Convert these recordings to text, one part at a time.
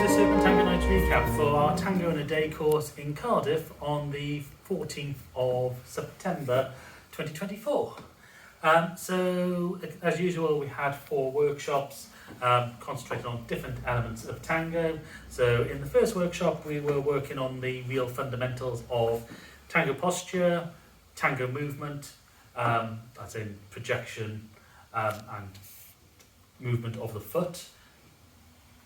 this Open Tango Night recap for our Tango in a Day course in Cardiff on the 14th of September 2024. So, as usual, we had 4 workshops concentrated on different elements of tango. So, in the first workshop, we were working on the real fundamentals of tango posture, tango movement, that's in projection and movement of the foot,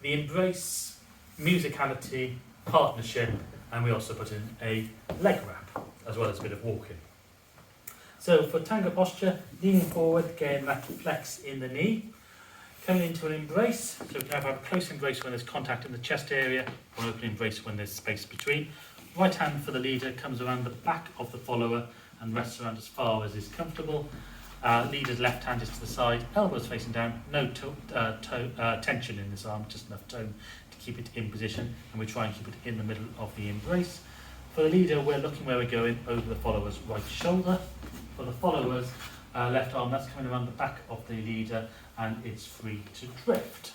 the embrace, musicality, partnership, and we also put in a leg wrap, as well as a bit of walking. So for tango posture, leaning forward, getting that flex in the knee, coming into an embrace, so we can have a close embrace when there's contact in the chest area, or an open embrace when there's space between. Right hand for the leader comes around the back of the follower and rests around as far as is comfortable. Leader's left hand is to the side, elbows facing down, no tension in this arm, just enough tone to keep it in position, and we try and keep it in the middle of the embrace. For the leader, we're looking where we're going over the follower's right shoulder. For the follower's left arm, that's coming around the back of the leader and it's free to drift.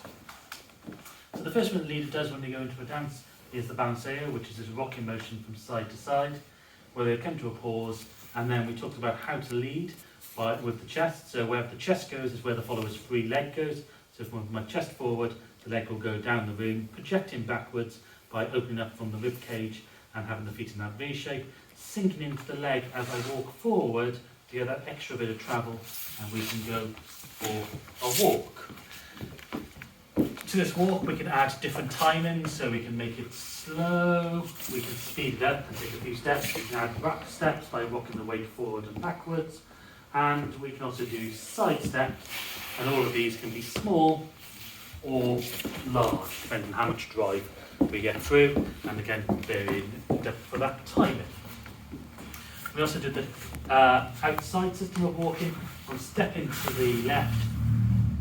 So the first thing the leader does when they go into a dance is the balanceo, which is this rocking motion from side to side, where they come to a pause, and then we talked about how to lead with the chest. So where the chest goes is where the follower's free leg goes. So if I move my chest forward, the leg will go down the room, projecting backwards by opening up from the rib cage and having the feet in that V shape, sinking into the leg as I walk forward to get that extra bit of travel, and we can go for a walk. To this walk we can add different timings, so we can make it slow, we can speed it up and take a few steps, we can add wrap steps by rocking the weight forward and backwards, and we can also do side steps, and all of these can be small or large, depending on how much drive we get through, and again varying depth for that timing. We also did the outside system of walking. We'll step into the left.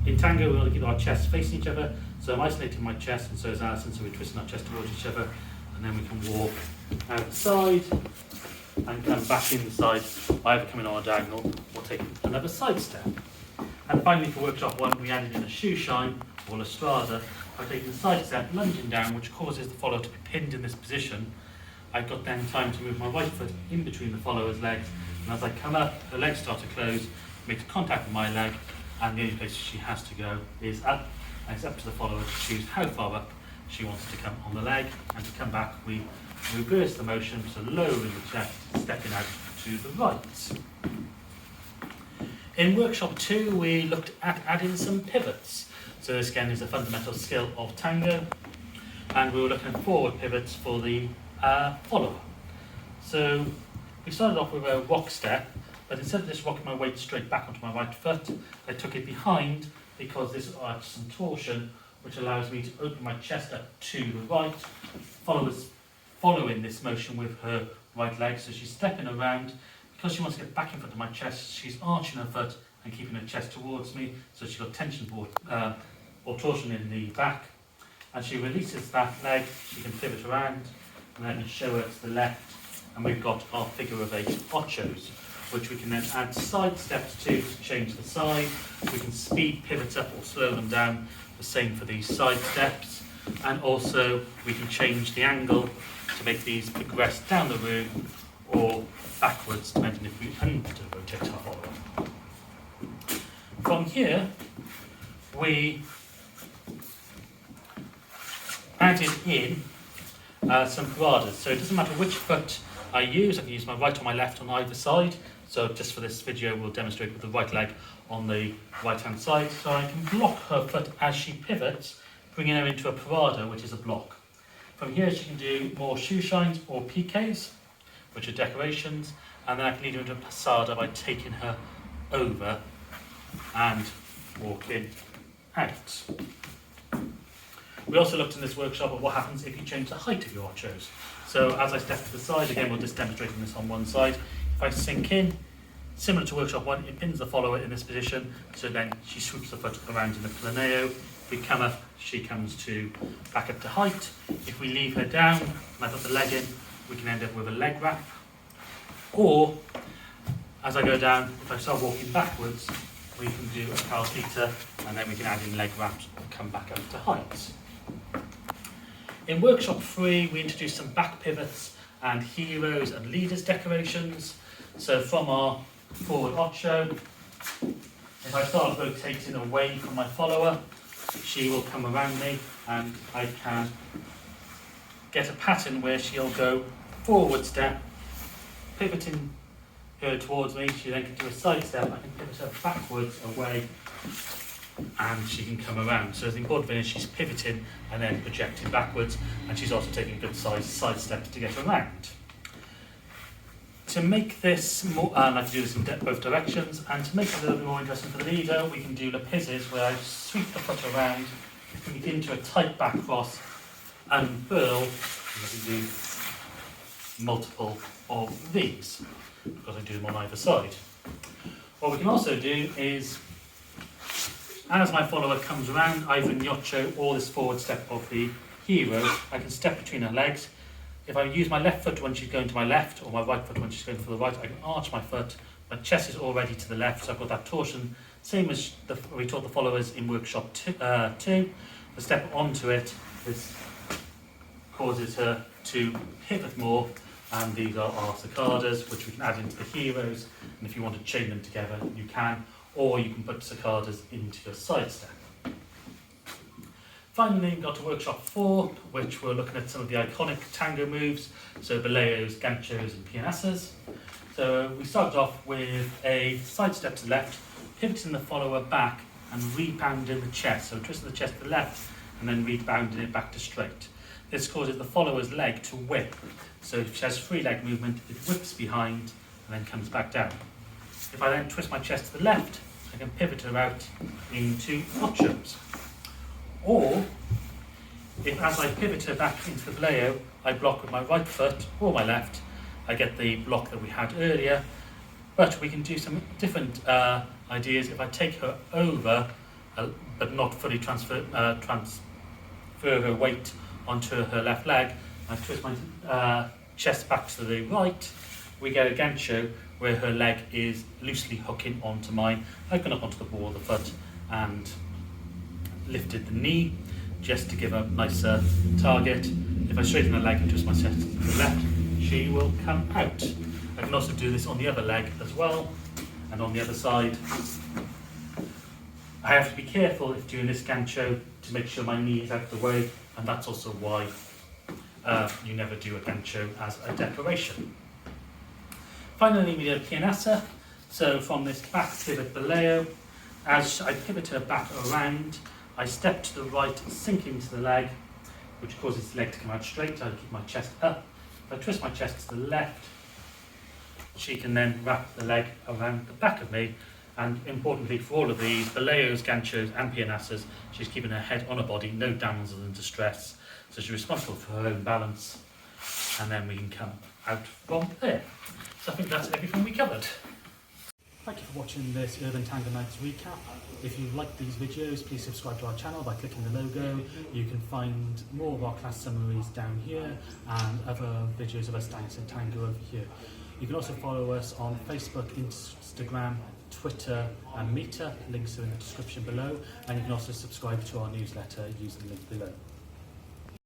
In tango we want to keep our chests facing each other, so I'm isolating my chest and so is Alison, so we're twisting our chest towards each other, and then we can walk outside and come back inside, either coming on a diagonal or taking another side step. And finally for workshop 1 we added in a shoeshine or la strada by taking the side step, lunging down, which causes the follower to be pinned in this position. I've got then time to move my right foot in between the follower's legs, and as I come up, the legs start to close, makes contact with my leg, and the only place she has to go is up, and it's up to the follower to choose how far up she wants to come on the leg, and to come back we reverse the motion, so lowering the chest, stepping out to the right. In workshop 2 we looked at adding some pivots. So this again is a fundamental skill of tango, and we were looking at forward pivots for the follower. So we started off with a rock step, but instead of just rocking my weight straight back onto my right foot, I took it behind because this adds some torsion, which allows me to open my chest up to the right. Follower's following this motion with her right leg, so she's stepping around. Because she wants to get back in front of my chest, she's arching her foot and keeping her chest towards me, so she's got tension or torsion in the back. And she releases that leg, she can pivot around, and then show her to the left, and we've got our figure of 8 ochos, which we can then add side steps to change the side. We can speed pivots up or slow them down, the same for these side steps, and also we can change the angle to make these progress down the room or backwards, depending if we under-rotate our follower. From here, we added in some paradas. So it doesn't matter which foot I use, I can use my right or my left on either side. So just for this video, we'll demonstrate with the right leg on the right hand side. So I can block her foot as she pivots, bringing her into a parada, which is a block. From here she can do more shoeshines or piqués, which are decorations, and then I can lead her into a passada by taking her over and walking out. We also looked in this workshop at what happens if you change the height of your ochos. So as I step to the side, again we're just demonstrating this on one side, if I sink in, similar to workshop 1, it pins the follower in this position, so then she swoops the foot around in the planeo. If we come up, she comes back up to height. If we leave her down and I put the leg in, we can end up with a leg wrap. Or, as I go down, if I start walking backwards, we can do a calcita, and then we can add in leg wraps and come back up to height. In workshop 3, we introduced some back pivots and heroes and leaders decorations. So from our forward Ocho, if I start rotating away from my follower, she will come around me and I can get a pattern where she'll go forward step, pivoting her towards me. She then can do a side step. I can pivot her backwards away and she can come around. So the important thing is she's pivoting and then projecting backwards, and she's also taking good size side steps to get around. To make this more, I can do this in both directions, and to make it a little bit more interesting for the leader, we can do lapizes where I sweep the foot around, get into a tight back cross, unfurl, and I can do multiple of these, because I do them on either side. What we can also do is, as my follower comes around, either in the Ocho or this forward step of the hero, I can step between her legs. If I use my left foot when she's going to my left, or my right foot when she's going to the right, I can arch my foot. My chest is already to the left, so I've got that torsion, same as we taught the followers in workshop 2. The step onto it, this causes her to pivot more, and these are our Sacadas, which we can add into the heroes, and if you want to chain them together, you can, or you can put Sacadas into your side step. Finally, we got to workshop 4, which we're looking at some of the iconic tango moves, so Boleos, Ganchos and Pianasas. So we started off with a side step to the left, pivoting the follower back and rebounding the chest. So twisting the chest to the left and then rebounding it back to straight. This causes the follower's leg to whip. So if she has free leg movement, it whips behind and then comes back down. If I then twist my chest to the left, I can pivot her out into Ochos. Or, if as I pivot her back into the Boleo, I block with my right foot or my left, I get the block that we had earlier. But we can do some different ideas. If I take her over, but not fully transfer her weight onto her left leg, I twist my chest back to the right, we get a Gancho where her leg is loosely hooking onto mine. I've gone up onto the ball of the foot and lifted the knee just to give a nicer target. If I straighten the leg and twist my chest to the left, she will come out. I can also do this on the other leg as well, and on the other side. I have to be careful if doing this Gancho to make sure my knee is out of the way, and that's also why you never do a Gancho as a decoration. Finally, we do a Pianasa. So from this back pivot Boleo, as I pivot her back around, I step to the right, sink into the leg, which causes the leg to come out straight. I keep my chest up. If I twist my chest to the left, she can then wrap the leg around the back of me. And importantly for all of these, Boleos, Ganchos and Pianasas, she's keeping her head on her body, no damsel in distress. So she's responsible for her own balance. And then we can come out from there. So I think that's everything we covered. Thank you for watching this Urban Tango Nights recap. If you like these videos, please subscribe to our channel by clicking the logo. You can find more of our class summaries down here and other videos of us dancing tango over here. You can also follow us on Facebook, Instagram, Twitter and Meetup. Links are in the description below. And you can also subscribe to our newsletter using the link below.